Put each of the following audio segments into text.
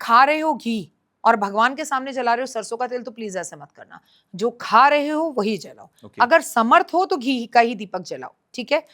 खा रहे हो घी और भगवान के सामने जला रहे हो सरसों का तेल, तो प्लीज ऐसे मत करना। जो खा रहे हो वही जलाओ। अगर समर्थ हो तो घी का ही दीपक जलाओ, ठीक है।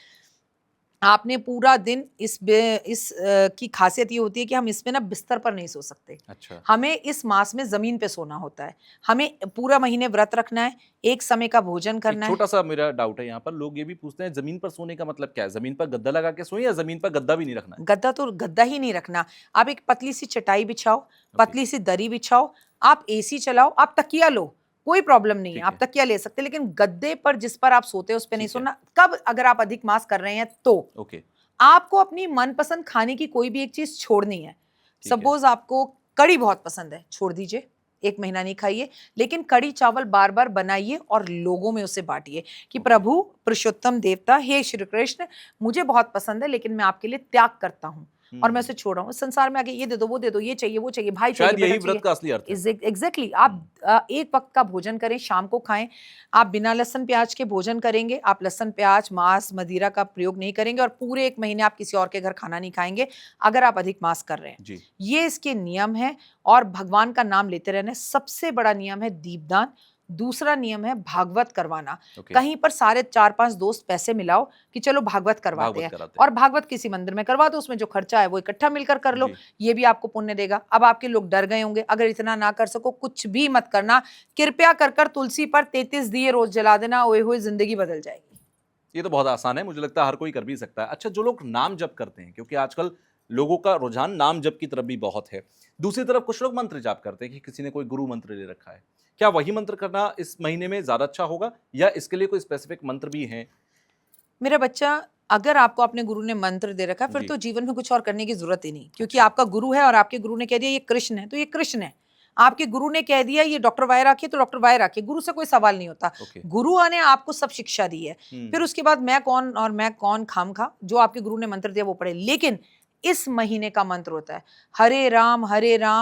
आपने पूरा दिन की खासियत ये होती है कि हम इसमें ना बिस्तर पर नहीं सो सकते। अच्छा। हमें इस मास में जमीन पे सोना होता है। हमें पूरा महीने व्रत रखना है, एक समय का भोजन एक करना है। छोटा सा मेरा डाउट है यहाँ पर, लोग ये भी पूछते हैं जमीन पर सोने का मतलब क्या है? जमीन पर गद्दा लगा के सोए या जमीन पर गद्दा भी नहीं रखना है? गद्दा तो गद्दा ही नहीं रखना। आप एक पतली सी चटाई बिछाओ, ओके, पतली सी दरी बिछाओ, आप एसी चलाओ, आप तकिया लो, कोई प्रॉब्लम नहीं है, ठीक आप है, तकिया ले सकते हैं, लेकिन गद्दे पर जिस पर आप सोते हैं उस पर नहीं ठीक है, सोना। कब? अगर आप अधिक मास कर रहे हैं तो ओके, आपको अपनी मनपसंद खाने की कोई भी एक चीज छोड़नी है। ठीक है, सपोज आपको कड़ी बहुत पसंद है, छोड़ दीजिए, एक महीना नहीं खाइए, लेकिन कड़ी चावल बार बार बनाइए और लोगों में उसे बांटिए कि ओके, प्रभु पुरुषोत्तम देवता, हे श्री कृष्ण, मुझे बहुत पसंद है लेकिन मैं आपके लिए त्याग करता हूं और मैं हुँ, उसे छोड़ रहा हूं। संसार में आके ये दे दो, वो दे दो, ये चाहिए, वो चाहिए, भाई चाहिए, शायद बेटा यही व्रत चाहिए। का असली अर्थ है। एग्जैक्टली हुँ, आप एक वक्त का भोजन करें, शाम को खाएं। आप बिना लहसुन प्याज के भोजन करेंगे, आप लहसुन प्याज मांस मदिरा का प्रयोग नहीं करेंगे और पूरे एक महीने आप किसी और के घर खाना नहीं खाएंगे अगर आप अधिक मास कर रहे हैं। जी, ये इसके नियम है। और भगवान का नाम लेते रहना। सबसे बड़ा नियम है दीपदान। दूसरा नियम है भागवत करवाना। ओके, कहीं पर सारे 4-5 दोस्त पैसे मिलाओ कि चलो भागवत करवाते भागवत हैं, कराते हैं। और भागवत किसी मंदिर में करवा दो, उसमें जो खर्चा है वो इकट्ठा मिलकर कर लो, जी, ये भी आपको पुण्य देगा। अब आपके लोग डर गए होंगे, अगर इतना ना कर सको कुछ भी मत करना, कृपया कर कर तुलसी पर 33 दिए रोज जला देना, ओए होए जिंदगी बदल जाएगी। ये तो बहुत आसान है, मुझे लगता है हर कोई कर भी सकता है। अच्छा, जो लोग नाम जप करते हैं, क्योंकि आजकल लोगों का रुझान नाम जप की तरफ भी बहुत है। दूसरी तरफ कुछ लोग मंत्र जाप करते हैं कि किसी ने कोई गुरु मंत्र ले रखा है। क्या वही मंत्र करना इस महीने में ज़्यादा अच्छा होगा या इसके लिए कोई स्पेसिफिक मंत्र भी हैं? मेरा बच्चा, अगर आपको अपने गुरु ने मंत्र दे रखा है फिर जी, तो जीवन में कुछ और करने की जरूरत ही नहीं, क्योंकि अच्छा, आपका गुरु है और आपके गुरु ने कह दिया ये कृष्ण है तो ये कृष्ण है। आपके गुरु ने कह दिया ये डॉक्टर वाई राखिए तो डॉक्टर वाई राखिए। गुरु से कोई सवाल नहीं होता। ओके। गुरु ने आपको सब शिक्षा दी है। हुँ, फिर उसके बाद मैं कौन और मैं कौन खामखा, जो आपके गुरु ने मंत्र दिया वो पढ़े। लेकिन इस महीने का मंत्र होता है हरे राम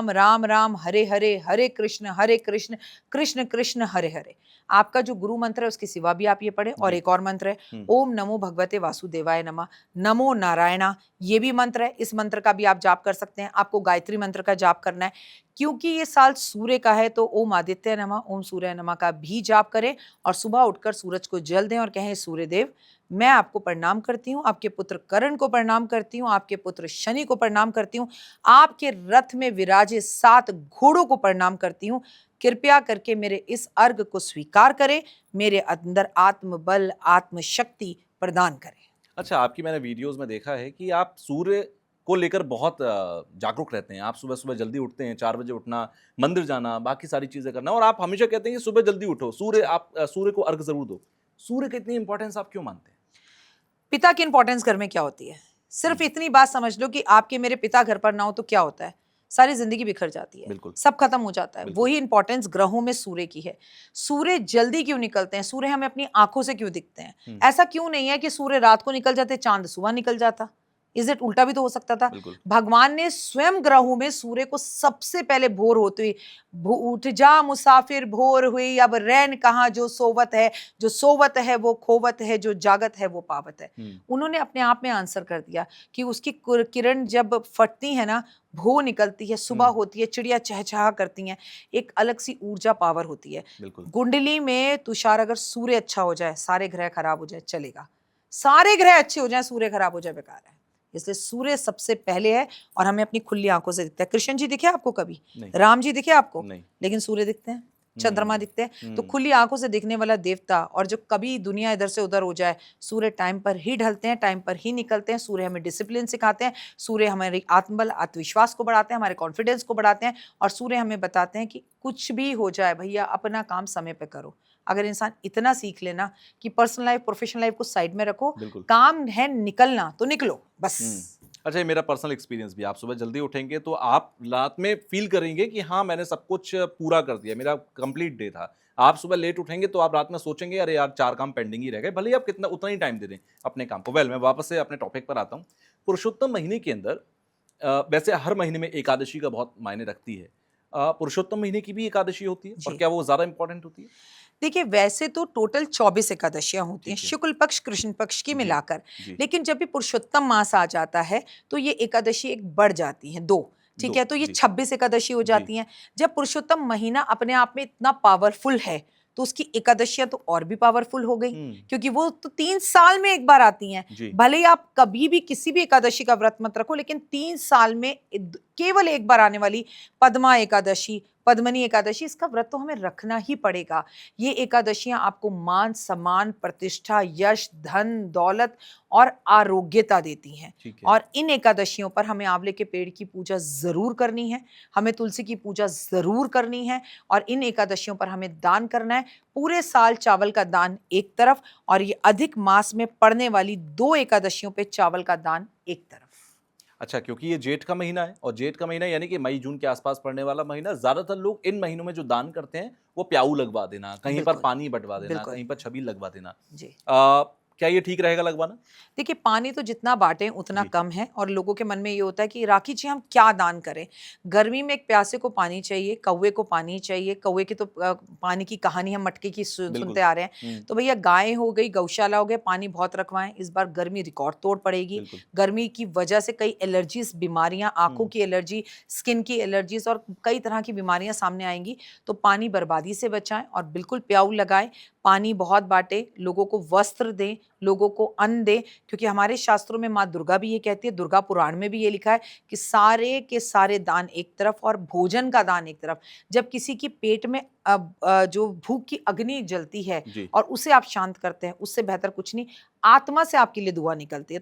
राम राम हरे हरे, हरे कृष्ण कृष्ण कृष्ण हरे हरे। आपका जो गुरु मंत्र है उसके सिवा भी आप ये पढ़े। और जी, एक और मंत्र है हुँ, ओम नमो भगवते वासुदेवाय नमः, नमो नारायणा, ये भी मंत्र है। इस मंत्र का भी आप जाप कर सकते हैं। आपको गायत्री मंत्र का जाप करना है क्योंकि ये साल सूर्य का है, तो ओम आदित्य नमः ओम सूर्य नमः का भी जाप करें और सुबह उठकर सूरज को जल दें और कहें सूर्य देव, मैं आपको प्रणाम करती हूँ, आपके पुत्र कर्ण को प्रणाम करती हूँ, आपके पुत्र शनि को प्रणाम करती हूँ, आपके रथ में विराजे 7 घोड़ों को प्रणाम करती हूँ। कृपया करके मेरे इस अर्घ को स्वीकार करें, मेरे अंदर आत्मबल आत्मशक्ति प्रदान करें। अच्छा, आपकी मैंने वीडियोज़ में देखा है कि आप सूर्य को लेकर बहुत जागरूक रहते हैं। आप सुबह-सुबह जल्दी उठते हैं, 4 बजे उठना, मंदिर जाना, बाकी सारी चीज़ें करना और आप हमेशा कहते हैं कि सुबह जल्दी उठो, सूर्य को अर्घ ज़रूर दो। सूर्य की इतनी इम्पोर्टेंस आप क्यों मानते हैं? पिता की इंपॉर्टेंस घर में क्या होती है? सिर्फ हुँ, इतनी बात समझ लो कि आपके मेरे पिता घर पर ना हो तो क्या होता है? सारी जिंदगी बिखर जाती है, बिल्कुल, सब खत्म हो जाता है। बिल्कुल। वही इंपॉर्टेंस ग्रहों में सूर्य की है। सूर्य जल्दी क्यों निकलते हैं? सूर्य हमें अपनी आंखों से क्यों दिखते हैं? हुँ, ऐसा क्यों नहीं है कि सूर्य रात को निकल जाते, चांद सुबह निकल जाता? इज इट उल्टा भी तो हो सकता था। बिल्कुल। भगवान ने स्वयं ग्रहों में सूर्य को सबसे पहले भोर होते हुए, उठ जा मुसाफिर भोर हुई, अब रैन कहाँ जो सोवत है, जो सोवत है वो खोवत है, जो जागत है वो पावत है। हुँ, उन्होंने अपने आप में आंसर कर दिया कि उसकी किरण जब फटती है ना, भो निकलती है, सुबह हुँ, होती है, चिड़िया चहचहा करती हैं, एक अलग सी ऊर्जा पावर होती है। बिल्कुल। कुंडली में तुषार, अगर सूर्य अच्छा हो जाए सारे ग्रह खराब हो जाए चलेगा, सारे ग्रह अच्छे हो जाए सूर्य खराब हो जाए बेकार है। इसलिए सूर्य सबसे पहले है और हमें अपनी खुली आंखों से दिखता है। कृष्ण जी दिखे आपको कभी? नहीं, राम जी दिखे आपको? नहीं। लेकिन सूर्य दिखते हैं, चंद्रमा हुँ, दिखते हैं। तो हुँ, खुली आंखों से दिखने वाला देवता, और जो कभी दुनिया इधर से उधर हो जाए, सूर्य टाइम पर ही ढलते हैं, टाइम पर ही निकलते हैं। सूर्य हमें डिसिप्लिन सिखाते हैं, सूर्य हमारी आत्मबल आत्मविश्वास को बढ़ाते हैं, हमारे कॉन्फिडेंस को बढ़ाते हैं, और सूर्य हमें बताते हैं कि कुछ भी हो जाए भैया अपना काम समय पे करो। अगर इंसान इतना सीख लेना कि पर्सनल लाइफ प्रोफेशनल लाइफ को साइड में रखो, बिल्कुल। काम है निकलना तो निकलो बस। हुँ। अच्छा, ये मेरा पर्सनल एक्सपीरियंस भी है। आप सुबह जल्दी उठेंगे तो आप रात में फ़ील करेंगे कि हाँ, मैंने सब कुछ पूरा कर दिया, मेरा कंप्लीट डे था। आप सुबह लेट उठेंगे तो आप रात में सोचेंगे अरे यार 4 काम पेंडिंग ही रह गए, भले ही आप कितना उतना ही टाइम दे दें अपने काम को। मैं वापस से अपने टॉपिक पर आता हूँ। पुरुषोत्तम महीने के अंदर वैसे हर महीने में एकादशी का बहुत मायने रखती है। पुरुषोत्तम महीने की भी एकादशी होती है और जी, क्या वो ज़्यादा इम्पोर्टेंट होती है? देखिए वैसे तो टोटल 24 एकादशियां होती हैं, ठीक है। शुक्ल पक्ष कृष्ण पक्ष की जी, मिलाकर। जी। लेकिन जब भी पुरुषोत्तम मास आ जाता है तो ये एकादशी एक बढ़ जाती है, 2। ठीक 2 है, तो ये जी, 26 एकादशी हो जी, जाती हैं। जब पुरुषोत्तम महीना अपने आप में इतना पावरफुल है, तो उसकी एकादशियाँ तो और भी पावरफुल हो गई, हुँ, क्योंकि वो तो 3 साल में एक बार आती हैं। जी, भले ही आप कभी भी किसी भी एकादशी का व्रत मत रखो, लेकिन 3 साल में केवल एक बार आने वाली पद्मा एकादशी, पद्मनी एकादशी, इसका व्रत तो हमें रखना ही पड़ेगा। ये एकादशियाँ आपको मान, सम्मान, प्रतिष्ठा, यश, धन, दौलत और आरोग्यता देती हैं। ठीक है। और इन एकादशियों पर हमें आंवले के पेड़ की पूजा ज़रूर करनी है, हमें तुलसी की पूजा ज़रूर करनी है और इन एकादशियों पर हमें दान करना है। पूरे साल चावल का दान एक तरफ और ये अधिक मास में पड़ने वाली 2 एकादशियों पे चावल का दान एक तरफ। अच्छा, क्योंकि ये जेठ का महीना है और जेठ का महीना यानी कि मई-जून के आसपास पड़ने वाला महीना, ज़्यादातर लोग इन महीनों में जो दान करते हैं, वो प्याऊ लगवा देना, कहीं पर बिल्कुल, पानी बँटवा देना, बिल्कुल। कहीं पर छबील लगवा देना। जी। क्या ये ठीक रहेगा लगवाना? देखिए, पानी तो जितना बाँटें उतना जी, कम है और लोगों के मन में ये होता है कि राखी जी हम क्या दान करें? गर्मी में एक प्यासे को पानी चाहिए, कौवे को पानी चाहिए, कौवे की तो पानी की कहानी हम मटके की सुनते बिल्कुल। आ रहे हैं। हुँ, तो भैया गाय हो गई, गौशाला हो गया, पानी बहुत रखवाएँ, इस बार गर्मी रिकॉर्ड तोड़ पड़ेगी। बिल्कुल। गर्मी की वजह से कई एलर्जीज़ बीमारियाँ, आँखों हुँ, की एलर्जी, स्किन की एलर्जीज़ और कई तरह की बीमारियाँ सामने आएँगी। तो पानी बर्बादी से बचाएँ और बिल्कुल प्याऊ लगाएँ, पानी बहुत बाँटें, लोगों को वस्त्र दें, लोगों को अन्न दें, क्योंकि हमारे शास्त्रों में माँ दुर्गा भी ये कहती है, दुर्गा पुराण में भी ये लिखा है कि सारे के सारे दान एक तरफ और भोजन का दान एक तरफ। जब किसी की पेट में जो भूख की अग्नि जलती है जी। और उसे आप शांत करते हैं, उससे बेहतर कुछ नहीं, आत्मा से आपके लिए दुआ निकलती है।